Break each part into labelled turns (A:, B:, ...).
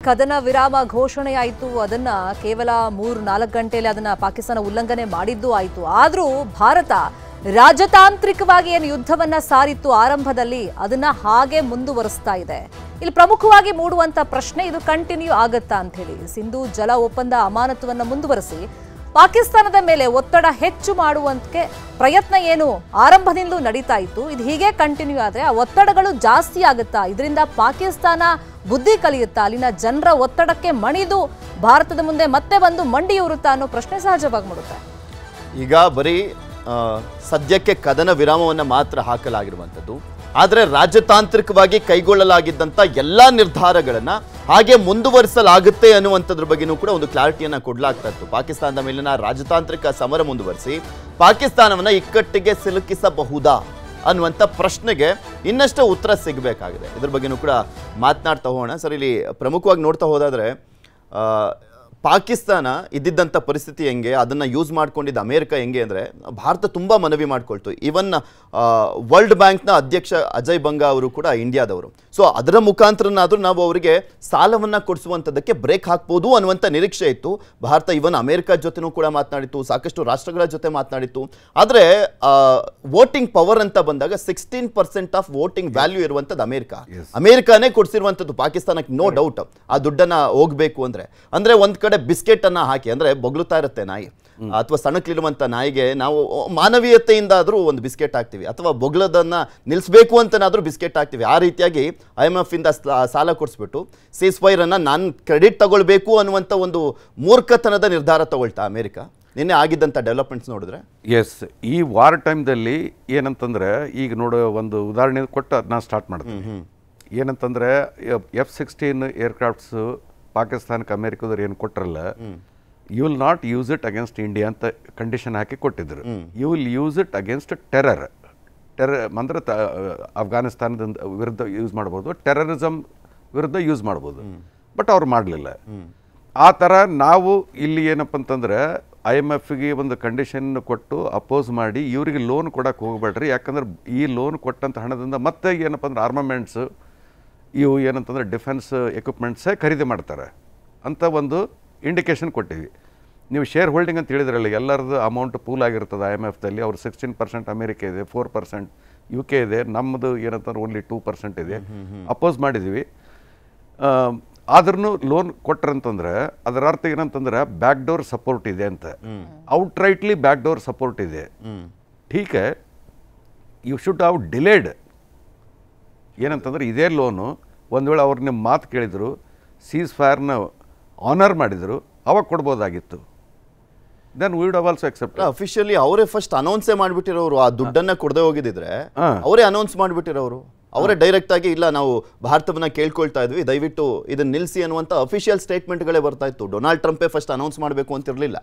A: ಕದನ ವಿರಾಮ ಘೋಷಣೆ ಆಯಿತು. ಅದನ್ನ ಕೇವಲ 3-4 ಗಂಟೆಯಲ್ಲಿ ಅದನ್ನ ಪಾಕಿಸ್ತಾನ ಉಲ್ಲಂಘನೆ ಮಾಡಿದ್ದು ಆಯಿತು. ಆದರೂ ಭಾರತ ರಾಜತಾಂತ್ರಿಕವಾಗಿ ಏನು ಯುದ್ಧವನ್ನ ಸಾರಿತ್ತು ಆರಂಭದಲ್ಲಿ ಅದನ್ನ ಹಾಗೆ ಮುಂದುವರಿಸ್ತಾ ಇದೆ. ಇಲ್ಲಿ ಪ್ರಮುಖವಾಗಿ ಮೂಡುವಂತ ಪ್ರಶ್ನೆ ಇದು ಕಂಟಿನ್ಯೂ ಆಗುತ್ತಾ ಅಂತ ಹೇಳಿ. ಸಿಂಧೂ ಜಲ ಒಪ್ಪಂದ ಅಮಾನತುವನ್ನ ಮುಂದುವರಿಸಿ ಪಾಕಿಸ್ತಾನದ ಮೇಲೆ ಒತ್ತಡ ಹೆಚ್ಚು ಮಾಡುವಂತೆ ಪ್ರಯತ್ನ ಏನು ಆರಂಭದಿಂದಲೂ ನಡೀತಾ ಇತ್ತು. ಇದು ಹೀಗೆ ಕಂಟಿನ್ಯೂ ಆದರೆ ಆ ಒತ್ತಡಗಳು ಜಾಸ್ತಿ ಆಗುತ್ತಾ? ಇದರಿಂದ ಪಾಕಿಸ್ತಾನ ಬುದ್ಧಿ ಕಲಿಯುತ್ತಾ? ಅಲ್ಲಿನ ಜನರ ಒತ್ತಡಕ್ಕೆ ಮಣಿದು ಭಾರತದ ಮುಂದೆ ಮತ್ತೆ ಬಂದು ಮಂಡಿಯೂರುತ್ತಾ ಅನ್ನೋ ಪ್ರಶ್ನೆ ಸಹಜವಾಗಿ ಮೂಡುತ್ತೆ.
B: ಈಗ ಬರೀ ಸದ್ಯಕ್ಕೆ ಕದನ ವಿರಾಮವನ್ನು ಮಾತ್ರ ಹಾಕಲಾಗಿರುವಂಥದ್ದು. ಆದರೆ ರಾಜತಾಂತ್ರಿಕವಾಗಿ ಕೈಗೊಳ್ಳಲಾಗಿದ್ದಂಥ ಎಲ್ಲ ನಿರ್ಧಾರಗಳನ್ನು ಹಾಗೆ ಮುಂದುವರಿಸಲಾಗುತ್ತೆ ಅನ್ನುವಂಥದ್ರ ಬಗ್ಗೆನೂ ಕೂಡ ಒಂದು ಕ್ಲಾರಿಟಿಯನ್ನು ಕೊಡಲಾಗ್ತಾ ಇತ್ತು. ಪಾಕಿಸ್ತಾನದ ಮೇಲಿನ ರಾಜತಾಂತ್ರಿಕ ಸಮರ ಮುಂದುವರಿಸಿ ಪಾಕಿಸ್ತಾನವನ್ನು ಇಕ್ಕಟ್ಟಿಗೆ ಸಿಲುಕಿಸಬಹುದಾ ಅನ್ನುವಂಥ ಪ್ರಶ್ನೆಗೆ ಇನ್ನಷ್ಟು ಉತ್ತರ ಸಿಗಬೇಕಾಗಿದೆ. ಇದ್ರ ಬಗ್ಗೆನೂ ಕೂಡ ಮಾತನಾಡ್ತಾ ಹೋಗೋಣ. ಸರ್, ಇಲ್ಲಿ ಪ್ರಮುಖವಾಗಿ ನೋಡ್ತಾ ಹೋದಾದರೆ ಪಾಕಿಸ್ತಾನ ಇದ್ದಿದ್ದಂಥ ಪರಿಸ್ಥಿತಿ ಹೆಂಗೆ, ಅದನ್ನು ಯೂಸ್ ಮಾಡ್ಕೊಂಡಿದ್ದ ಅಮೇರಿಕ ಹೆಂಗೆ ಅಂದರೆ ಭಾರತ ತುಂಬ ಮನವಿ ಮಾಡ್ಕೊಳ್ತು. ಈವನ್ ವರ್ಲ್ಡ್ ಬ್ಯಾಂಕ್ನ ಅಧ್ಯಕ್ಷ ಅಜಯ್ ಬಂಗಾ ಅವರು ಕೂಡ ಇಂಡಿಯಾದವರು. ಸೊ ಅದರ ಮುಖಾಂತರನಾದರೂ ನಾವು ಅವರಿಗೆ ಸಾಲವನ್ನು ಕೊಡಿಸುವಂಥದ್ದಕ್ಕೆ ಬ್ರೇಕ್ ಹಾಕ್ಬೋದು ಅನ್ನುವಂಥ ನಿರೀಕ್ಷೆ ಇತ್ತು. ಭಾರತ ಈವನ್ ಅಮೇರಿಕ ಜೊತೆನೂ ಕೂಡ ಮಾತನಾಡಿತ್ತು, ಸಾಕಷ್ಟು ರಾಷ್ಟ್ರಗಳ ಜೊತೆ ಮಾತನಾಡಿತ್ತು. ಆದರೆ ವೋಟಿಂಗ್ ಪವರ್ ಅಂತ ಬಂದಾಗ 16% ಆಫ್ ವೋಟಿಂಗ್ ವ್ಯಾಲ್ಯೂ ಇರುವಂಥದ್ದು ಅಮೇರಿಕಾನೇ ಕೊಡಿಸಿರುವಂಥದ್ದು ಪಾಕಿಸ್ತಾನಕ್ಕೆ, ನೋ ಡೌಟ್. ಆ ದುಡ್ಡನ್ನು ಹೋಗಬೇಕು ಅಂದರೆ ಒಂದು ಕಡೆ ಬಿಸ್ಕೆಟ್ ಅನ್ನ ಹಾಕಿ, ಅಂದ್ರೆ ಬೊಗಳುತ್ತಾ ಇರುತ್ತೆ ನಾಯಿ ಅಥವಾ ಸಣಕ್ಲಿರುವಂತ ನಾಯಿಗೆ ನಾವು ಮಾನವೀಯತೆಯಿಂದ ಆದ್ರೂ ಒಂದು ಬಿಸ್ಕೆಟ್ ಹಾಕ್ತಿವಿ, ಅಥವಾ ಬೊಗಳದನ್ನ ನಿಲ್ಲಿಸಬೇಕು ಅಂತನಾದ್ರೂ ಬಿಸ್ಕೆಟ್ ಹಾಕ್ತಿವಿ. ಆ ರೀತಿಯಾಗಿ IMF ಇಂದ ಸಾಲ ಕೊಡಿಸ್ಬಿಟ್ಟು ಸೀಸ್ ಫೈರ್ ಅನ್ನ ನಾನು ಕ್ರೆಡಿಟ್ ತಗೊಳ್ಬೇಕು ಅನ್ನುವಂಥ ಒಂದು ಮೂರ್ಖತನದ ನಿರ್ಧಾರ ತಗೊಳ್ತಾ ಅಮೇರಿಕ. ನಿನ್ನೆ ಆಗಿದ್ದಂಥ ಡೆವಲಪ್ಮೆಂಟ್ಸ್ ನೋಡಿದ್ರೆ
C: ಎಸ್, ಈ ವಾರ್ ಟೈಮ್ದಲ್ಲಿ ಏನಂತಂದ್ರೆ, ಈಗ ನೋಡೋ ಒಂದು ಉದಾಹರಣೆ ಕೊಟ್ಟು ಅದನ್ನ ಸ್ಟಾರ್ಟ್ ಮಾಡ್ತೀನಿ. ಏನಂತಂದ್ರೆ F-16 ಏರ್ಕ್ರಾಫ್ಟ್ಸ್ ಪಾಕಿಸ್ತಾನಕ್ಕೆ ಅಮೇರಿಕದವ್ರು ಏನು ಕೊಟ್ಟರಲ್ಲ, you will not use it against India ಅಂತ ಕಂಡೀಷನ್ ಹಾಕಿ ಕೊಟ್ಟಿದ್ರು. You will use it against terror ಅಂದ್ರೆ ಅಫ್ಘಾನಿಸ್ತಾನದ ವಿರುದ್ಧ ಯೂಸ್ ಮಾಡ್ಬೋದು, ಟೆರರಿಸಮ್ ವಿರುದ್ಧ ಯೂಸ್ ಮಾಡ್ಬೋದು. ಬಟ್ ಅವ್ರು ಮಾಡಲಿಲ್ಲ. ಆ ಥರ ನಾವು ಇಲ್ಲಿ ಏನಪ್ಪ ಅಂತಂದ್ರೆ IMFಗೆ ಒಂದು ಕಂಡೀಷನ್ ಕೊಟ್ಟು ಅಪೋಸ್ ಮಾಡಿ ಇವರಿಗೆ ಲೋನ್ ಕೊಡಕ್ಕೆ ಹೋಗ್ಬೇಡ್ರಿ, ಯಾಕಂದ್ರೆ ಈ ಲೋನ್ ಕೊಟ್ಟಂಥ ಹಣದಿಂದ ಮತ್ತೆ ಏನಪ್ಪ ಅಂದ್ರೆ ಆರ್ಮಮೆಂಟ್ಸ್ ಇವು ಏನಂತಂದ್ರೆ ಡಿಫೆನ್ಸ್ ಎಕ್ವಿಪ್ಮೆಂಟ್ಸೇ ಖರೀದಿ ಮಾಡ್ತಾರೆ ಅಂತ ಒಂದು ಇಂಡಿಕೇಶನ್ ಕೊಟ್ಟಿವಿ. ನೀವು ಶೇರ್ ಹೋಲ್ಡಿಂಗ್ ಅಂತ ಹೇಳಿದ್ರಲ್ಲ, ಎಲ್ಲರದ್ದು ಅಮೌಂಟ್ ಪೂಲ್ ಆಗಿರ್ತದೆ IMFದಲ್ಲಿ. ಅವ್ರು 16% ಅಮೇರಿಕ ಇದೆ, 4% UK ಇದೆ, ನಮ್ಮದು ಏನಂತಂದ್ರೆ ಓನ್ಲಿ 2% ಇದೆ. ಅಪೋಸ್ ಮಾಡಿದ್ದೀವಿ. ಆದ್ರೂ ಲೋನ್ ಕೊಟ್ರಂತಂದ್ರೆ ಅದರ ಅರ್ಥ ಏನಂತಂದ್ರೆ ಬ್ಯಾಕ್ ಡೋರ್ ಸಪೋರ್ಟ್ ಇದೆ ಅಂತ. ಔಟ್ರೈಟ್ಲಿ ಬ್ಯಾಕ್ ಡೋರ್ ಸಪೋರ್ಟ್ ಇದೆ. ಠೀಕೆ, ಯು ಶುಡ್ ಹಾವ್ ಡಿಲೇಡ್. ಏನಂತಂದ್ರೆ ಇದೇ ಲೋನು ಒಂದು ವೇಳೆ ಅವ್ರು ನಿಮ್ಮ ಮಾತು ಕೇಳಿದ್ರು, ಸೀಸ್ ಫೈರ್ನ ಆನರ್ ಮಾಡಿದ್ರು, ಅವಾಗ ಕೊಡ್ಬೋದಾಗಿತ್ತು. Then we would have also accept.
B: Officially ಅವರೇ ಫಸ್ಟ್ ಅನೌನ್ಸೇ ಮಾಡಿಬಿಟ್ಟಿರೋರು. ಆ ದುಡ್ಡನ್ನ ಕೊಡದೆ ಹೋಗಿದ್ರೆ ಅವರೇ ಅನೌನ್ಸ್ ಮಾಡಿಬಿಟ್ಟಿರೋರು. ಅವರೇ ಡೈರೆಕ್ಟ್ ಆಗಿ ಇಲ್ಲ, ನಾವು ಭಾರತವನ್ನ ಕೇಳ್ಕೊಳ್ತಾ ಇದ್ವಿ, ದಯವಿಟ್ಟು ಇದನ್ನ ನಿಲ್ಲಿಸಿ ಅನ್ನುವಂಥ ಅಫಿಷಿಯಲ್ ಸ್ಟೇಟ್ಮೆಂಟ್ಗಳೇ ಬರ್ತಾ ಇತ್ತು. ಡೊನಾಲ್ಡ್ ಟ್ರಂಪೇ ಫಸ್ಟ್ ಅನೌನ್ಸ್ ಮಾಡಬೇಕು ಅಂತಿರಲಿಲ್ಲ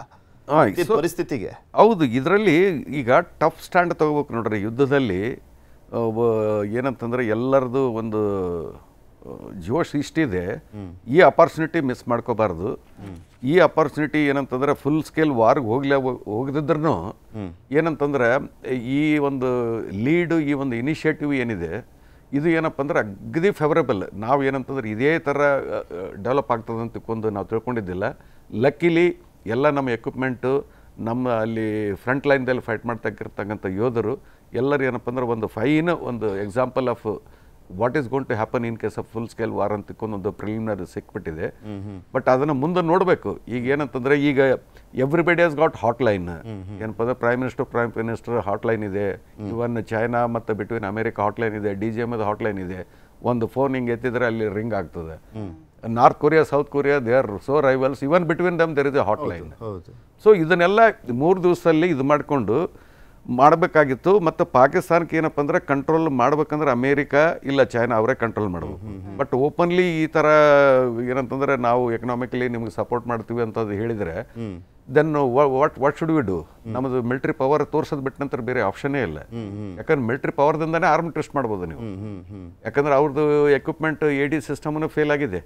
B: ಪರಿಸ್ಥಿತಿಗೆ.
C: ಹೌದು, ಇದರಲ್ಲಿ ಈಗ ಟಫ್ ಸ್ಟ್ಯಾಂಡ್ ತಗೋಬೇಕು ನೋಡ್ರಿ. ಯುದ್ಧದಲ್ಲಿ ಏನಂತಂದ್ರೆ ಎಲ್ಲರದು ಒಂದು ಜೋಶ್ ಇಷ್ಟಿದೆ, ಈ ಅಪಾರ್ಚುನಿಟಿ ಮಿಸ್ ಮಾಡ್ಕೋಬಾರ್ದು. ಈ ಅಪಾರ್ಚುನಿಟಿ ಏನಂತಂದ್ರೆ ಫುಲ್ ಸ್ಕೇಲ್ ವಾರ್ಗೆ ಹೋಗದಿದ್ರೂ ಏನಂತಂದ್ರೆ ಈ ಒಂದು ಲೀಡು, ಈ ಒಂದು ಇನಿಷಿಯೇಟಿವ್ ಏನಿದೆ, ಇದು ಏನಪ್ಪ ಅಂದ್ರೆ ಅಗದಿ ಫೇವರೇಬಲ್. ನಾವು ಏನಂತಂದ್ರೆ ಇದೇ ಥರ ಡೆವಲಪ್ ಆಗ್ತದೆ ಅಂತ ನಾವು ತಿಳ್ಕೊಂಡಿದ್ದಿಲ್ಲ. ಲಕ್ಕಿಲಿ ಎಲ್ಲ ನಮ್ಮ ಎಕ್ವಿಪ್ಮೆಂಟು, ನಮ್ಮ ಅಲ್ಲಿ ಫ್ರಂಟ್ ಲೈನ್ದಲ್ಲಿ ಫೈಟ್ ಮಾಡ್ತಕ್ಕಂಥ ಯೋಧರು ಎಲ್ಲರೂ ಏನಪ್ಪ ಅಂದ್ರೆ ಒಂದು ಫೈನ್ ಒಂದು example of what is gone to happen in case of full scale war ಅಂತ ಒಂದು ಪ್ರಿಲಿಮಿನರಿ ಸಿಕ್ಬಿಟ್ಟಿದೆ. ಬಟ್ ಅದನ್ನು ಮುಂದೆ ನೋಡಬೇಕು. ಈಗ ಏನಂತಂದ್ರೆ ಈಗ ಎವ್ರಿಬಡಿ ಹ್ಯಾಸ್ ಗಾಟ್ ಹಾಟ್ಲೈನ್. ಏನಪ್ಪ ಅಂದ್ರೆ ಪ್ರೈಮ್ ಮಿನಿಸ್ಟರ್ ಹಾಟ್ಲೈನ್ ಇದೆ. ಇವನ್ ಚೈನಾ ಮತ್ತು ಬಿಟ್ವೀನ್ ಅಮೆರಿಕ ಹಾಟ್ಲೈನ್ ಇದೆ. DGM ಹಾಟ್ಲೈನ್ ಇದೆ. ಒಂದು ಫೋನ್ ಹಿಂಗೆ ಎತ್ತಿದ್ರೆ ಅಲ್ಲಿ ರಿಂಗ್ ಆಗ್ತದೆ. North Korea, South Korea, they are so rivals. Even between them there is a hotline. So ಇದನ್ನೆಲ್ಲ 3 ದಿವಸದಲ್ಲಿ ಇದು ಮಾಡಿಕೊಂಡು ಮಾಡಬೇಕಾಗಿತ್ತು. ಮತ್ತು ಪಾಕಿಸ್ತಾನಕ್ಕೆ ಏನಪ್ಪ ಅಂದ್ರೆ ಕಂಟ್ರೋಲ್ ಮಾಡ್ಬೇಕಂದ್ರೆ ಅಮೇರಿಕ ಇಲ್ಲ ಚೈನಾ ಅವರೇ ಕಂಟ್ರೋಲ್ ಮಾಡಬೇಕು. ಬಟ್ ಓಪನ್ಲಿ ಈ ಥರ ಏನಂತಂದ್ರೆ ನಾವು ಎಕನಾಮಿಕಲಿ ನಿಮ್ಗೆ ಸಪೋರ್ಟ್ ಮಾಡ್ತೀವಿ ಅಂತ ಹೇಳಿದರೆ then what should we do? ನಮ್ಮದು ಮಿಲಿಟರಿ ಪವರ್ ತೋರ್ಸೋದು ಬಿಟ್ಟ ನಂತರ ಬೇರೆ ಆಪ್ಷನ್ನೇ ಇಲ್ಲ. ಯಾಕಂದ್ರೆ ಮಿಲಿಟರಿ ಪವರ್ದಿಂದಾನೇ ಆರ್ಮ್ ಟೆಸ್ಟ್ ಮಾಡ್ಬೋದು ನೀವು. ಯಾಕಂದ್ರೆ ಅವ್ರದ್ದು ಎಕ್ವಿಪ್ಮೆಂಟ್ AD ಸಿಸ್ಟಮ್ನು ಫೇಲ್ ಆಗಿದೆ.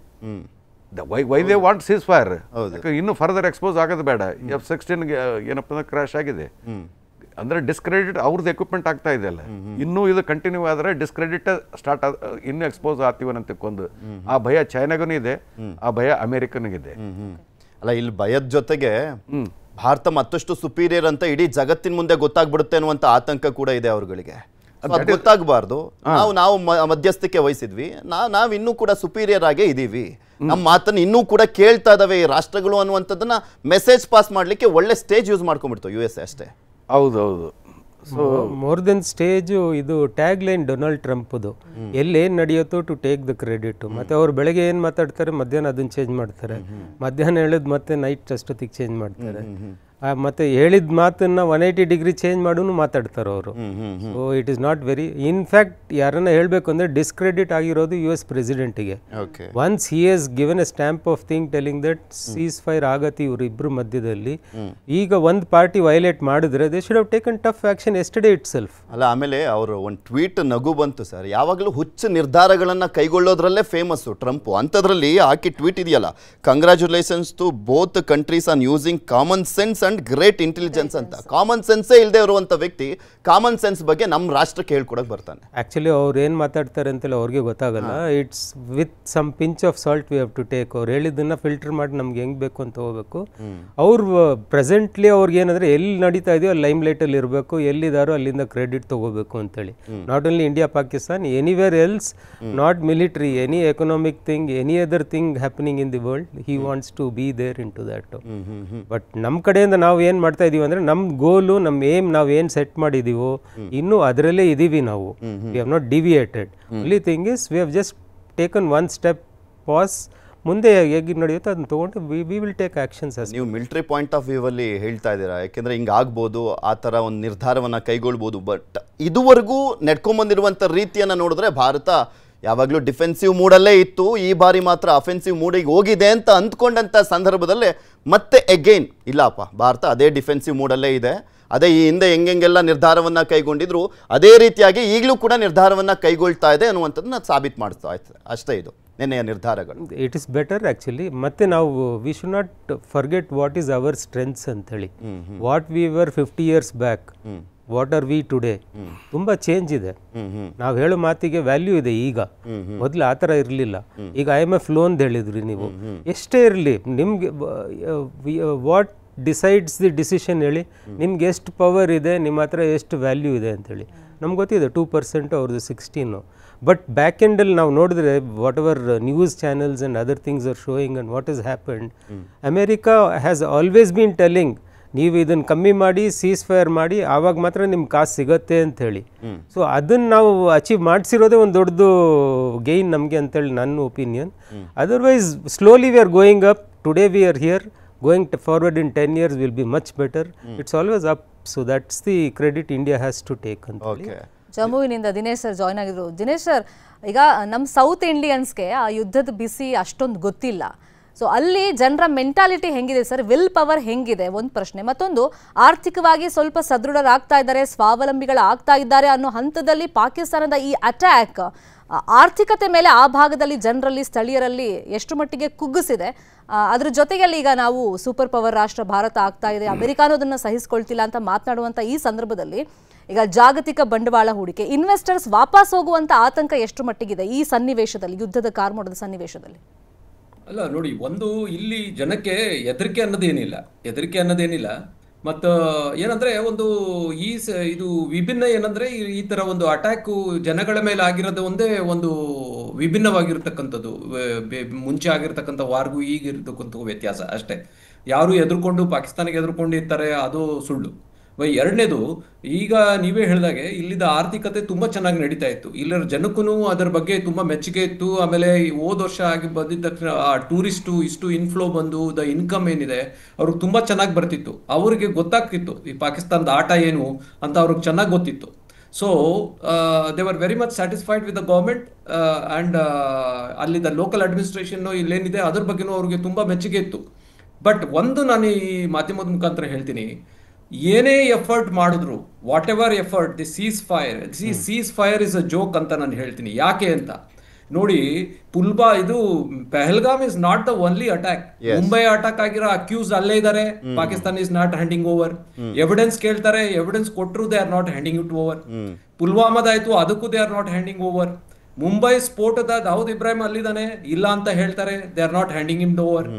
C: Why they want seize fire? ಇನ್ನೂ ಫರ್ದರ್ ಎಕ್ಸ್ಪೋಸ್ ಆಗೋದು ಬೇಡ. F-16 ಏನಪ್ಪ ಅಂದ್ರೆ ಕ್ರಾಶ್ ಆಗಿದೆ. ಅಂದರೆ ಡಿಸ್ಕ್ರೆಡಿಟ್ ಅವ್ರದ್ದು ಎಕ್ವಿಪ್ಮೆಂಟ್ ಆಗ್ತಾ ಇದೆಯಲ್ಲ, ಇನ್ನೂ ಇದು ಕಂಟಿನ್ಯೂ ಆದರೆ ಡಿಸ್ಕ್ರೆಡಿಟ್ ಸ್ಟಾರ್ಟ್ ಇನ್ನೂ ಎಕ್ಸ್ಪೋಸ್ ಆಗ್ತೀವನ್ನಂತ ತಿಳ್ಕೊಂಡು ಆ ಭಯ ಚೈನಾಗೂ ಇದೆ, ಆ ಭಯ ಅಮೇರಿಕನಿಗಿದೆ.
B: ಅಲ್ಲ, ಇಲ್ಲಿ ಭಯದ ಜೊತೆಗೆ ಭಾರತ ಮತ್ತಷ್ಟು ಸುಪೀರಿಯರ್ ಅಂತ ಇಡೀ ಜಗತ್ತಿನ ಮುಂದೆ ಗೊತ್ತಾಗ್ಬಿಡುತ್ತೆ ಅನ್ನುವಂಥ ಆತಂಕ ಕೂಡ ಇದೆ ಅವ್ರಗಳಿಗೆ. ಗೊತ್ತಾಗಬಾರ್ದು, ನಾವು ಮಧ್ಯಸ್ಥಿಕೆ ವಹಿಸಿದ್ವಿ, ನಾವ್ ಇನ್ನೂ ಕೂಡ ಸುಪೀರಿಯರ್ ಆಗೇ ಇದೀವಿ, ನಮ್ಮ ಮಾತನ್ನು ಇನ್ನೂ ಕೂಡ ಕೇಳ್ತಾ ಇದಾವೆ ಈ ರಾಷ್ಟ್ರಗಳು ಅನ್ನುವಂಥದ್ದನ್ನ ಮೆಸೇಜ್ ಪಾಸ್ ಮಾಡ್ಲಿಕ್ಕೆ ಒಳ್ಳೆ ಸ್ಟೇಜ್ ಯೂಸ್ ಮಾಡ್ಕೊಂಡ್ಬಿಡ್ತು US ಅಷ್ಟೇ.
C: ಹೌದೌದು.
D: ಸೊ ಮೋರ್ ದೆನ್ ಸ್ಟೇಜು ಇದು ಟ್ಯಾಗ್ ಲೈನ್ ಡೊನಾಲ್ಡ್ ಟ್ರಂಪ್ದು, ಎಲ್ಲೇನು ನಡೆಯುತ್ತೋ ಟು ಟೇಕ್ ದ ಕ್ರೆಡಿಟ್. ಮತ್ತು ಅವ್ರು ಬೆಳಗ್ಗೆ ಏನು ಮಾತಾಡ್ತಾರೆ ಮಧ್ಯಾಹ್ನ ಅದನ್ನು ಚೇಂಜ್ ಮಾಡ್ತಾರೆ, ಮಧ್ಯಾಹ್ನ ಹೇಳಿದ್ ಮತ್ತೆ ನೈಟ್ ಅಷ್ಟೊತ್ತಿಗೆ ಚೇಂಜ್ ಮಾಡ್ತಾರೆ, ಮತ್ತೆ ಹೇಳಿದ ಮಾತನ್ನ 180 ಡಿಗ್ರಿ ಚೇಂಜ್ ಮಾಡೂ ಮಾತಾಡ್ತಾರೆ ಅವರು. So it is not very, in fact ಯಾರನ್ನ ಹೇಳಬೇಕು ಅಂದರೆ ಡಿಸ್ಕ್ರೆಡಿಟ್ ಆಗಿರೋದು US ಪ್ರೆಸಿಡೆಂಟಿಗೆ. Once he has given a stamp of thing telling that ceasefire ಆಗತ್ತೆ ಇವರಿಬ್ಬರು ಮಧ್ಯದಲ್ಲಿ. ಈಗ ಒಂದು ಪಾರ್ಟಿ ವೈಲೇಟ್ ಮಾಡಿದ್ರೆ they should have taken tough action yesterday itself.
B: ಅಲ್ಲ, ಆಮೇಲೆ ಅವರು ಒಂದು ಟ್ವೀಟ್ ನಗು ಬಂತು ಸರ್, ಯಾವಾಗಲೂ ಹುಚ್ಚು ನಿರ್ಧಾರಗಳನ್ನ ಕೈಗೊಳ್ಳೋದ್ರಲ್ಲೇ ಫೇಮಸ್ಸು ಟ್ರಂಪ್. ಅಂಥದ್ರಲ್ಲಿ ಆಕಿ ಟ್ವೀಟ್ ಇದೆಯಲ್ಲ, congratulations to both countries on using common sense and great intelligence ಅಂತ. ಕಾಮನ್ ಸೆನ್ಸೇ ಇಲ್ಲದೆ ಇರುವಂತ ವ್ಯಕ್ತಿ ಕಾಮನ್ ಸೆನ್ಸ್ ಬಗ್ಗೆ ನಮ್ಮ ರಾಷ್ಟ್ರಕ್ಕೆ ಹೇಳ್ಕೊಡಕ್ ಬರ್ತಾನೆ.
D: ಆಕ್ಚುಲಿ ಅವ್ರು ಏನು ಮಾತಾಡ್ತಾರೆ ಅಂತೇಳಿ ಅವ್ರಿಗೆ ಗೊತ್ತಾಗಲ್ಲ. It's with some pinch of salt we have to take. ಅವ್ರು ಹೇಳಿದ್ದನ್ನ ಫಿಲ್ಟರ್ ಮಾಡಿ ನಮ್ಗೆ ಹೆಂಗ್ ಬೇಕು ಅಂತ ಹೋಗ್ಬೇಕು. ಅವ್ರು ಪ್ರೆಸೆಂಟ್ಲಿ ಅವ್ರಿಗೆ ಏನಂದ್ರೆ ಎಲ್ಲಿ ನಡೀತಾ ಇದೆಯೋ ಅಲ್ಲಿ ಲೈಮ್ ಲೈಟ್ ಅಲ್ಲಿ ಇರಬೇಕು, ಎಲ್ಲಿದಾರೋ ಅಲ್ಲಿಂದ ಕ್ರೆಡಿಟ್ ತಗೋಬೇಕು ಅಂತೇಳಿ. Not only India Pakistan, anywhere else, not military, any economic thing, any other thing happening in the world, he wants to be there in to that. But ನಮ್ಮ ಕಡೆಯಿಂದ ನಾವು ಏನು ಮಾಡ್ತಾ ಇದೀವಿ ಅಂದರೆ ನಮ್ಮ ಗೋಲು, ನಮ್ಮ ಏಮ್, ನಾವು ಏನು ಸೆಟ್ ಮಾಡಿದೀವೋ ಇನ್ನೂ ಅದರಲ್ಲೇ ಇದೀವಿ ನಾವು. We have not deviated. Only thing is we have just taken one step pass. ಮುಂದೆ ಹೇಗೆ ನಡೆಯುತ್ತೋ ಅದನ್ನ ತೊಗೊಂಡು ವಿ ವಿಲ್ ಟೇಕ್ ಆಕ್ಷನ್ಸ್.
B: ನೀವು ಮಿಲಿಟರಿ ಪಾಯಿಂಟ್ ಆಫ್ ವ್ಯೂ ಅಲ್ಲಿ ಹೇಳ್ತಾ ಇದ್ದೀರಾ, ಯಾಕೆಂದ್ರೆ ಹಿಂಗೆ ಆಗ್ಬೋದು, ಆ ಥರ ಒಂದು ನಿರ್ಧಾರವನ್ನು ಕೈಗೊಳ್ಬೋದು. ಬಟ್ ಇದುವರೆಗೂ ನೆಡ್ಕೊಂಬಂದಿರುವಂಥ ರೀತಿಯನ್ನು ನೋಡಿದ್ರೆ ಭಾರತ ಯಾವಾಗಲೂ ಡಿಫೆನ್ಸಿವ್ ಮೂಡಲ್ಲೇ ಇತ್ತು. ಈ ಬಾರಿ ಮಾತ್ರ ಅಫೆನ್ಸಿವ್ ಮೂಡಿಗೆ ಹೋಗಿದೆ ಅಂತ ಅಂದ್ಕೊಂಡಂಥ ಸಂದರ್ಭದಲ್ಲೇ ಮತ್ತೆ ಎಗೈನ್ ಇಲ್ಲಪ್ಪ, ಭಾರತ ಅದೇ ಡಿಫೆನ್ಸಿವ್ ಮೂಡಲ್ಲೇ ಇದೆ. ಅದೇ ಈ ಹಿಂದೆ ಹೆಂಗೆಲ್ಲ ನಿರ್ಧಾರವನ್ನು ಕೈಗೊಂಡಿದ್ರು ಅದೇ ರೀತಿಯಾಗಿ ಈಗಲೂ ಕೂಡ ನಿರ್ಧಾರವನ್ನು ಕೈಗೊಳ್ತಾ ಇದೆ ಅನ್ನುವಂಥದ್ದನ್ನ ಸಾಬೀತು ಮಾಡಿಸ್ತಾ ಇರ್ತದೆ ಅಷ್ಟೇ ಇದು ನೆನೆಯ ನಿರ್ಧಾರಗಳು.
D: It is better actually. ಮತ್ತು ನಾವು we should not forget what is our strengths ಅಂತೇಳಿ. What we were 50 years back, what are we today, ತುಂಬ ಚೇಂಜ್ ಇದೆ. ನಾವು ಹೇಳೋ ಮಾತಿಗೆ ವ್ಯಾಲ್ಯೂ ಇದೆ ಈಗ, ಮೊದಲು ಆ ಥರ ಇರಲಿಲ್ಲ. ಈಗ IMF ಲೋನ್ ಹೇಳಿದ್ರಿ ನೀವು, ಎಷ್ಟೇ ಇರಲಿ ನಿಮಗೆ ವಾಟ್ ಡಿಸೈಡ್ಸ್ ದಿ ಡಿಸಿಷನ್ ಹೇಳಿ, ನಿಮ್ಗೆ ಎಷ್ಟು ಪವರ್ ಇದೆ, ನಿಮ್ಮ ಹತ್ರ ಎಷ್ಟು ವ್ಯಾಲ್ಯೂ ಇದೆ ಅಂತೇಳಿ. ನಮ್ಗೆ ಗೊತ್ತಿದೆ 2% ಅವ್ರದ್ದು 16. ಬಟ್ ಬ್ಯಾಕ್ ಎಂಡಲ್ಲಿ ನಾವು ನೋಡಿದ್ರೆ what ever news channels and other things are showing and what is happened, America has always been telling ನೀವು ಇದನ್ನು ಕಮ್ಮಿ ಮಾಡಿ, ಸೀಸ್ ಫೈರ್ ಮಾಡಿ, ಆವಾಗ ಮಾತ್ರ ನಿಮ್ಗೆ ಕಾಸು ಸಿಗತ್ತೆ ಅಂಥೇಳಿ. ಸೊ ಅದನ್ನು ನಾವು ಅಚೀವ್ ಮಾಡಿಸಿರೋದೇ ಒಂದು ದೊಡ್ಡದು ಗೇನ್ ನಮಗೆ ಅಂತೇಳಿ ನನ್ನ opinion. Otherwise slowly we are going up. Today we are here, going forward in 10 years will be much better. It's always up, so that's the credit India has to take.
B: Okay.
A: ಜಮ್ಮುವಿನಿಂದ Dinesh sir join ಆಗಿದ್ರು. Dinesh sir, ಈಗ ನಮ್ಮ south ಇಂಡಿಯನ್ಸ್ಗೆ ಆ ಯುದ್ಧದ ಬಿಸಿ ಅಷ್ಟೊಂದು ಗೊತ್ತಿಲ್ಲ. So ಅಲ್ಲಿ ಜನರ ಮೆಂಟಾಲಿಟಿ ಹೆಂಗಿದೆ ಸರ್, ವಿಲ್ ಪವರ್ ಹೆಂಗಿದೆ ಒಂದು ಪ್ರಶ್ನೆ. ಮತ್ತೊಂದು, ಆರ್ಥಿಕವಾಗಿ ಸ್ವಲ್ಪ ಸದೃಢರಾಗ್ತಾ ಇದ್ದಾರೆ, ಸ್ವಾವಲಂಬಿಗಳಾಗ್ತಾ ಇದ್ದಾರೆ ಅನ್ನೋ ಹಂತದಲ್ಲಿ ಪಾಕಿಸ್ತಾನದ ಈ ಅಟ್ಯಾಕ್ ಆರ್ಥಿಕತೆ ಮೇಲೆ ಆ ಭಾಗದಲ್ಲಿ ಜನರಲ್ಲಿ, ಸ್ಥಳೀಯರಲ್ಲಿ ಎಷ್ಟು ಮಟ್ಟಿಗೆ ಕುಗ್ಗಿಸಿದೆ? ಅದ್ರ ಜೊತೆಯಲ್ಲಿ ಈಗ ನಾವು ಸೂಪರ್ ಪವರ್ ರಾಷ್ಟ್ರ ಭಾರತ ಆಗ್ತಾ ಇದೆ, ಅಮೆರಿಕಾನೋದನ್ನು ಸಹಿಸ್ಕೊಳ್ತಿಲ್ಲ ಅಂತ ಮಾತನಾಡುವಂಥ ಈ ಸಂದರ್ಭದಲ್ಲಿ ಈಗ ಜಾಗತಿಕ ಬಂಡವಾಳ ಹೂಡಿಕೆ, ಇನ್ವೆಸ್ಟರ್ಸ್ ವಾಪಸ್ ಹೋಗುವಂಥ ಆತಂಕ ಎಷ್ಟು ಮಟ್ಟಿಗಿದೆ ಈ ಸನ್ನಿವೇಶದಲ್ಲಿ, ಯುದ್ಧದ ಕಾರ್ಮೋಡದ ಸನ್ನಿವೇಶದಲ್ಲಿ?
E: ಅಲ್ಲ ನೋಡಿ, ಒಂದು ಇಲ್ಲಿ ಜನಕ್ಕೆ ಹೆದರಿಕೆ ಅನ್ನೋದೇನಿಲ್ಲ. ಮತ್ತು ಏನಂದ್ರೆ ಒಂದು ಇದು ವಿಭಿನ್ನ ಏನಂದ್ರೆ ಈ ತರ ಒಂದು ಅಟ್ಯಾಕು ಜನಗಳ ಮೇಲೆ ಆಗಿರೋದು ಒಂದೇ ಒಂದು ವಿಭಿನ್ನವಾಗಿರ್ತಕ್ಕಂಥದ್ದು. ಮುಂಚೆ ಆಗಿರ್ತಕ್ಕಂಥ ವಾರ್ಗೂ ಈಗಿರ್ತಕ್ಕಂಥ ವ್ಯತ್ಯಾಸ ಅಷ್ಟೇ. ಯಾರು ಎದುರ್ಕೊಂಡು ಪಾಕಿಸ್ತಾನಿಗೆ ಎದುರ್ಕೊಂಡಿರ್ತಾರೆ ಅದು ಸುಳ್ಳು. ಎರಡನೇದು, ಈಗ ನೀವೇ ಹೇಳಿದಾಗೆ ಇಲ್ಲಿದ ಆರ್ಥಿಕತೆ ತುಂಬಾ ಚೆನ್ನಾಗಿ ನಡೀತಾ ಇತ್ತು, ಇಲ್ಲರ ಜನಕ್ಕೂ ಅದರ ಬಗ್ಗೆ ತುಂಬಾ ಮೆಚ್ಚುಗೆ ಇತ್ತು. ಆಮೇಲೆ ಹೋದ ವರ್ಷ ಆಗಿ ಬಂದಿದ್ದ ತಕ್ಷಣ ಆ ಟೂರಿಸ್ಟು ಇಷ್ಟು ಇನ್ಫ್ಲೋ ಬಂದು ದ ಇನ್ಕಮ್ ಏನಿದೆ ಅವ್ರಿಗೆ ತುಂಬಾ ಚೆನ್ನಾಗಿ ಬರ್ತಿತ್ತು. ಅವ್ರಿಗೆ ಗೊತ್ತಾಗ್ತಿತ್ತು ಈ ಪಾಕಿಸ್ತಾನದ ಆಟ ಏನು ಅಂತ, ಅವ್ರಿಗೆ ಚೆನ್ನಾಗಿ ಗೊತ್ತಿತ್ತು. So they were very much satisfied with the government and ಅಲ್ಲಿದ್ದ ಲೋಕಲ್ ಅಡ್ಮಿನಿಸ್ಟ್ರೇಷನ್ ಇಲ್ಲೇನಿದೆ ಅದ್ರ ಬಗ್ಗೆನೂ ಅವ್ರಿಗೆ ತುಂಬಾ ಮೆಚ್ಚುಗೆ ಇತ್ತು. ಬಟ್ ಒಂದು ನಾನು ಈ ಮಾಧ್ಯಮದ ಮುಖಾಂತರ ಹೇಳ್ತೀನಿ, ಏನೇ ಎಫರ್ಟ್ ಮಾಡಿದ್ರು, whatever effort, the ceasefire is a joke ಅಂತ ನಾನು ಹೇಳ್ತೀನಿ. ಯಾಕೆ ಅಂತ, ನೋಡಿ ಇದು Pahalgam is not the only attack. Mumbai attack ಆಗಿರೋ ಅಕ್ಯೂಸ್ ಅಲ್ಲೇ ಇದ್ದಾರೆ. Pakistan is not handing over. Evidence ಕೇಳ್ತಾರೆ, ಎವಿಡೆನ್ಸ್ ಕೊಟ್ಟರು they are not handing it over. ಪುಲ್ವಾಮಾದಾಯ್ತು, ಅದಕ್ಕೂ they are not handing over. Mumbai ಸ್ಫೋಟದ ದಾವೂದ್ ಇಬ್ರಾಹಿಂ ಅಲ್ಲಿದ್ದಾನೆ, ಇಲ್ಲ ಅಂತ ಹೇಳ್ತಾರೆ, they are not handing him over.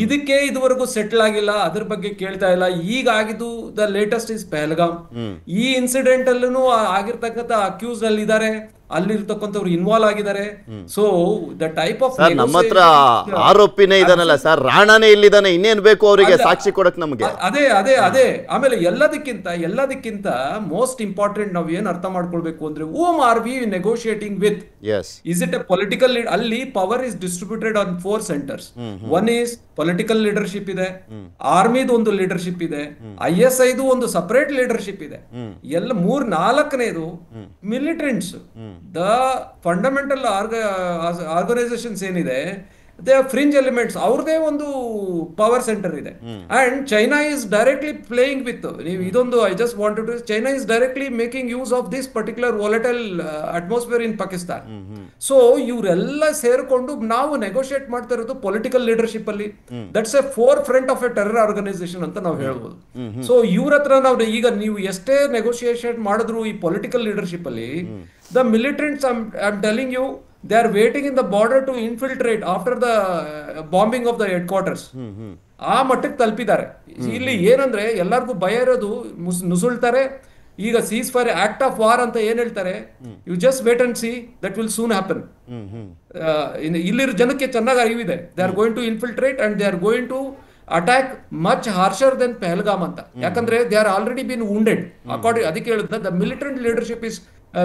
E: ಇದಕ್ಕೆ ಇದುವರೆಗೂ ಸೆಟಲ್ ಆಗಿಲ್ಲ, ಅದ್ರ ಬಗ್ಗೆ ಕೇಳ್ತಾ ಇಲ್ಲ. ಈಗ ಆಗಿದ್ದು ದ ಲೇಟೆಸ್ಟ್ ಇಸ್ ಪಹಲ್ಗಾಮ್. ಈ ಇನ್ಸಿಡೆಂಟ್ ಅಲ್ಲೂ ಆಗಿರ್ತಕ್ಕಂಥ ಅಕ್ಯೂಸ್ ಅಲ್ಲಿ ಇದ್ದಾರೆ, ಅಲ್ಲಿರ್ತಕ್ಕಂಥವ್ರು ಇನ್ವಾಲ್ವ್ ಆಗಿದ್ದಾರೆ. ಸೊ ದ ಟೈಪ್ ಆಫ್
B: ನಮ್ಮ ಹತ್ರ ಆರೋಪಿನೇ ಇದಾನಲ್ಲ ಸರ್, ರಾಣಾನೇ ಇಲ್ಲಿದ್ದಾನೆ, ಇನ್ನೇನ್ ಬೇಕು ಅವರಿಗೆ ಸಾಕ್ಷಿ ಕೊಡಕ್ ನಮಗೆ?
E: ಅದೇ ಆಮೇಲೆ ಎಲ್ಲದಕ್ಕಿಂತ ಮೋಸ್ಟ್ ಇಂಪಾರ್ಟೆಂಟ್ ನಾವ್ ಏನ್ ಅರ್ಥ ಮಾಡ್ಕೊಳ್ಬೇಕು ಅಂದ್ರೆ, whom are we negotiating with? Is it a political ಅಲ್ಲಿ power is distributed on 4 centers. One is political leadership ಇದೆ, ಆರ್ಮಿದು ಒಂದು ಲೀಡರ್ಶಿಪ್ ಇದೆ, ISIದು ಒಂದು ಸಪರೇಟ್ ಲೀಡರ್ಶಿಪ್ ಇದೆ, ಎಲ್ಲ 4ನೇದು ಮಿಲಿಟೆಂಟ್ಸ್. ದ ಫಂಡಮೆಂಟಲ್ ಆರ್ಗನೈಸೇಷನ್ಸ್ ಏನಿದೆ, ದೇ ಫ್ರಿಂಜ್ ಎಲಿಮೆಂಟ್ಸ್, ಅವ್ರದೇ ಒಂದು ಪವರ್ ಸೆಂಟರ್ ಇದೆ. And China is directly playing with, ನೀವು ಇದೊಂದು I just wanted to, China is directly making use of this particular volatile atmosphere in Pakistan. So ಇವರೆಲ್ಲ ಸೇರ್ಕೊಂಡು ನಾವು negotiate ಮಾಡ್ತಾ ಇರೋದು ಪೊಲಿಟಿಕಲ್ ಲೀಡರ್ಶಿಪ್ ಅಲ್ಲಿ. That's a forefront of a terror organisation ಅಂತ ನಾವು ಹೇಳ್ಬೋದು. ಸೊ ಇವ್ರ ಹತ್ರ ನಾವು ಈಗ ನೀವು ಎಷ್ಟೇ ನೆಗೋಷಿಯೇಷನ್ ಮಾಡಿದ್ರು ಈ ಪೊಲಿಟಿಕಲ್ ಲೀಡರ್ಶಿಪ್ ಅಲ್ಲಿ, the militants I am telling you, they are waiting in the border to infiltrate after the bombing of the headquarters. ಆ ಮಟ್ಟಕ್ಕೆ ತಲುಪಿದ್ದಾರೆ. ಇಲ್ಲಿ ಏನಂದ್ರೆ ಎಲ್ಲರಿಗೂ ಭಯ ಇರೋದು, ನುಸುಳ್ತಾರೆ. ಈಗ ceasefire act of war ಅಂತ ಏನ್ ಹೇಳ್ತಾರೆ, you just wait and see, that will soon happen. ಇಲ್ಲಿರೋ ಜನಕ್ಕೆ ಚೆನ್ನಾಗಿ ಅರಿವಿದೆ, they are going to infiltrate and they are going to attack much harsher than Pahalgam ಅಂತ. ಯಾಕಂದ್ರೆ they are already been wounded. ಅದಕ್ಕೆ ಹೇಳಿದ the militant leadership is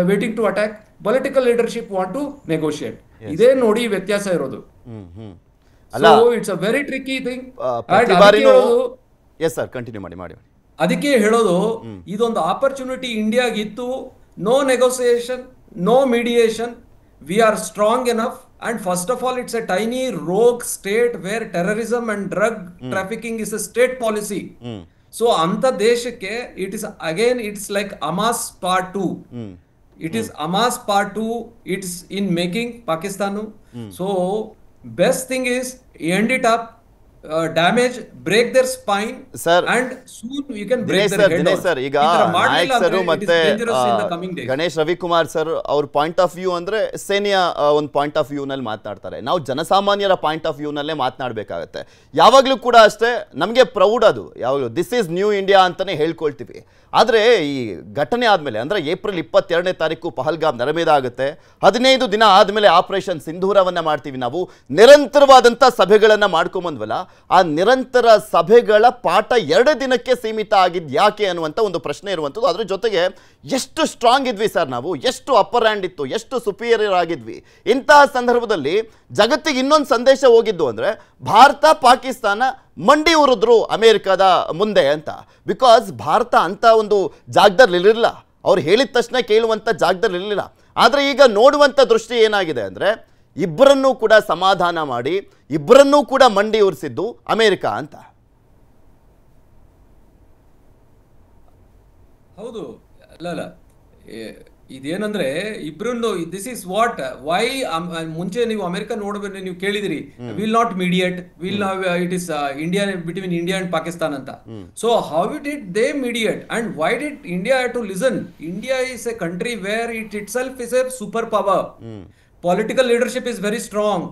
E: waiting to attack, political leadership want to negotiate. ಇದೇ ನೋಡಿ ವ್ಯತ್ಯಾಸ ಇರೋದು. It's a very tricky thing. ಅದಕ್ಕೆ ಹೇಳೋದು, ಇದೊಂದು ಆಪರ್ಚುನಿಟಿ ಇಂಡಿಯಾಗಿತ್ತು. No negotiation, no mediation, we are strong enough. And first of all, it's a tiny rogue state where terrorism and drug trafficking is a state policy. So anta deshake, it is again, it's like Hamas part 2. It is Hamas part 2. It's in making Pakistanu. So best thing is end it up, damage, break their spine,
B: sir,
E: and soon you can break their head.
B: sir, ಈಗ Nayak sir ಮತ್ತೆ Ganesh Ravikumar sir ಅವ್ರ point of view ಅಂದ್ರೆ ಸೇನೆಯ ಒಂದು point of view ನಲ್ಲಿ ಮಾತನಾಡ್ತಾರೆ. ನಾವು ಜನಸಾಮಾನ್ಯರ ಪಾಯಿಂಟ್ ಆಫ್ ವ್ಯೂ ನಲ್ಲೇ ಮಾತನಾಡಬೇಕಾಗತ್ತೆ. ಯಾವಾಗಲೂ ಕೂಡ ಅಷ್ಟೇ, ನಮಗೆ ಪ್ರೌಡ್ ಅದು, ಯಾವಾಗಲೂ ದಿಸ್ ಈಸ್ ನ್ಯೂ ಇಂಡಿಯಾ ಅಂತಾನೆ ಹೇಳ್ಕೊಳ್ತೀವಿ. ಆದರೆ ಈ ಘಟನೆ ಆದಮೇಲೆ, ಅಂದರೆ ಏಪ್ರಿಲ್ 22ನೇ ತಾರೀಕು ಪಹಲ್ಗಾಮ್ ನರಮೇಧ ಆಗುತ್ತೆ. 15 ದಿನ ಆದಮೇಲೆ ಆಪರೇಷನ್ ಸಿಂಧೂರವನ್ನು ಮಾಡ್ತೀವಿ. ನಾವು ನಿರಂತರವಾದಂಥ ಸಭೆಗಳನ್ನು ಮಾಡ್ಕೊಂಬಂದ್ವಲ್ಲ, ಆ ನಿರಂತರ ಸಭೆಗಳ ಪಾಠ 2 ದಿನಕ್ಕೆ ಸೀಮಿತ ಆಗಿದ್ದು ಯಾಕೆ ಅನ್ನುವಂಥ ಒಂದು ಪ್ರಶ್ನೆ ಇರುವಂಥದ್ದು. ಅದ್ರ ಜೊತೆಗೆ ಎಷ್ಟು ಸ್ಟ್ರಾಂಗ್ ಇದ್ವಿ ಸರ್ ನಾವು, ಎಷ್ಟು ಅಪ್ಪರ್ ಹ್ಯಾಂಡ್ ಇತ್ತು, ಎಷ್ಟು ಸುಪೀರಿಯರ್ ಆಗಿದ್ವಿ. ಇಂತಹ ಸಂದರ್ಭದಲ್ಲಿ ಜಗತ್ತಿಗೆ ಇನ್ನೊಂದು ಸಂದೇಶ ಹೋಗಿದ್ದು ಅಂದರೆ, ಭಾರತ ಪಾಕಿಸ್ತಾನ ಮಂಡಿ ಉರಿದ್ರು ಅಮೇರಿಕಾದ ಮುಂದೆ ಅಂತ. ಬಿಕಾಸ್ ಭಾರತ ಅಂತ ಒಂದು ಜಾಗದಲ್ಲಿ ಇರಲಿಲ್ಲ, ಅವ್ರು ಹೇಳಿದ ತಕ್ಷಣ ಕೇಳುವಂಥ ಜಾಗದಲ್ಲಿ ಇರಲಿಲ್ಲ. ಆದರೆ ಈಗ ನೋಡುವಂಥ ದೃಷ್ಟಿ ಏನಾಗಿದೆ ಅಂದರೆ, ಇಬ್ಬರನ್ನೂ ಕೂಡ ಸಮಾಧಾನ ಮಾಡಿ ಇಬ್ಬರನ್ನೂ ಕೂಡ ಮಂಡಿ ಉರಿಸಿದ್ದು ಅಮೇರಿಕಾ ಅಂತ.
E: ಹೌದು, ಅಲ್ಲ ಇದೇನಂದ್ರೆ ಇಬ್ರನ್ನು, ದಿಸ್ ಇಸ್ ವಾಟ್ ವೈ ಮುಂಚೆ ನೀವು ಅಮೆರಿಕ ನೋಡಬೇಕು, ನೀವು ಕೇಳಿದಿರಿ will not mediate, it is India between India and Pakistan ಅಂತ. So how did they mediate and why did India to listen? India is a country where it itself is a super power. Political leadership is very strong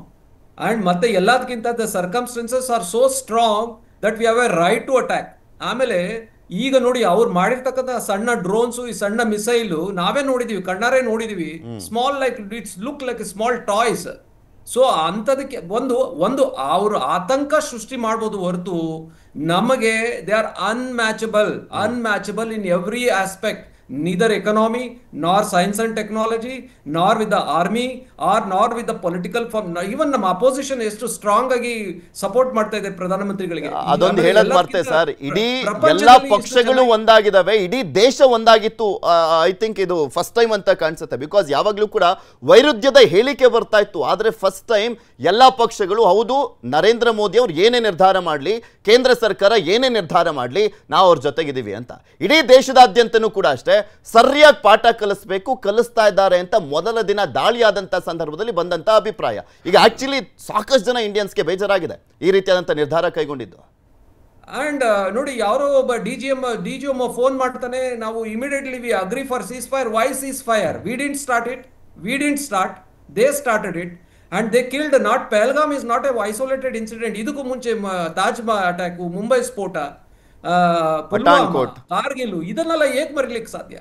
E: and ಮತ್ತೆ ಎಲ್ಲದಕ್ಕಿಂತ the circumstances are so strong that we have a right to attack. ಆಮೇಲೆ ಈಗ ನೋಡಿ, ಅವ್ರು ಮಾಡಿರ್ತಕ್ಕಂಥ ಸಣ್ಣ drones, ಈ ಸಣ್ಣ ಮಿಸೈಲ್ ನಾವೇ ನೋಡಿದೀವಿ, ಕಣ್ಣಾರೆ ನೋಡಿದೀವಿ. Small like it's look like small toys. So ಅಂಥದಕ್ಕೆ ಒಂದು ಅವರು ಆತಂಕ ಸೃಷ್ಟಿ ಮಾಡ್ಬೋದು ಹೊರತು ನಮಗೆ they are unmatchable in every aspect. neither economy nor science and technology nor with the army or nor with the political firm. Even ನಮ್ಮ opposition ಎಷ್ಟು ಸ್ಟ್ರಾಂಗ್ ಆಗಿ ಸಪೋರ್ಟ್ ಮಾಡ್ತಾ ಇದೆ ಪ್ರಧಾನಮಂತ್ರಿಗಳಿಗೆ.
B: ಅದೊಂದು ಹೇಳೋದು ಮರ್ತೆ ಸರ್, ಇಡೀ ಎಲ್ಲಾ ಪಕ್ಷಗಳು ಒಂದಾಗಿದ್ದಾವೆ, ಇಡೀ ದೇಶ ಒಂದಾಗಿತ್ತು. ಐ ಥಿಂಕ್ ಇದು ಫಸ್ಟ್ ಟೈಮ್ ಅಂತ ಕಾಣಿಸುತ್ತೆ. ಬಿಕಾಸ್ ಯಾವಾಗಲೂ ಕೂಡ ವೈರುಧ್ಯದ ಹೇಳಿಕೆ ಬರ್ತಾ ಇತ್ತು, ಆದರೆ ಫಸ್ಟ್ ಟೈಮ್ ಎಲ್ಲಾ ಪಕ್ಷಗಳು ಹೌದು, ನರೇಂದ್ರ ಮೋದಿ ಅವ್ರು ಏನೇ ನಿರ್ಧಾರ ಮಾಡಲಿ, ಕೇಂದ್ರ ಸರ್ಕಾರ ಏನೇ ನಿರ್ಧಾರ ಮಾಡಲಿ, ನಾವು ಅವ್ರ ಜೊತೆಗಿದ್ದೀವಿ ಅಂತ. ಇಡೀ ದೇಶದಾದ್ಯಂತನೂ ಕೂಡ ಅಷ್ಟೇ ಸರಿಯಾಗಿ ಪಾಠ ಕಲಿಸ್ತಾ ಇದ್ದಾರೆ ಅಂತ ಮೊದಲ ದಿನ ದಾಳಿಯಾದಂಥ ಸಂದರ್ಭದಲ್ಲಿ ಬಂದಂಥ ಅಭಿಪ್ರಾಯ. ಈಗ ಆಕ್ಚುಲಿ ಸಾಕಷ್ಟು ಜನ ಇಂಡಿಯನ್ಸ್ಗೆ ಬೇಜಾರಾಗಿದೆ ಈ ರೀತಿಯಾದಂಥ ನಿರ್ಧಾರ ಕೈಗೊಂಡಿದ್ದು.
E: ಅಂಡ್ ನೋಡಿ, ಯಾರೋ ಒಬ್ಬ ಡಿ ಜಿ ಎಂ ಫೋನ್ ಮಾಡ್ತಾನೆ, ನಾವು immediately we agree for ceasefire. Why ceasefire? We didn't start, they started it and they killed. Not Pahalgam is not a isolated incident. ಇದಕ್ಕೂ ಮುಂಚೆ ತಾಜ್ ಅಟ್ಯಾಕು, ಮುಂಬೈ ಸ್ಫೋಟ, ಪುಲ್ವಾಮಾ, ಕಾರ್ಗಿಲ್, ಇದನ್ನೆಲ್ಲ ಏಕ್ ಮರಿಲಿಕ್ಕೆ ಸಾಧ್ಯ?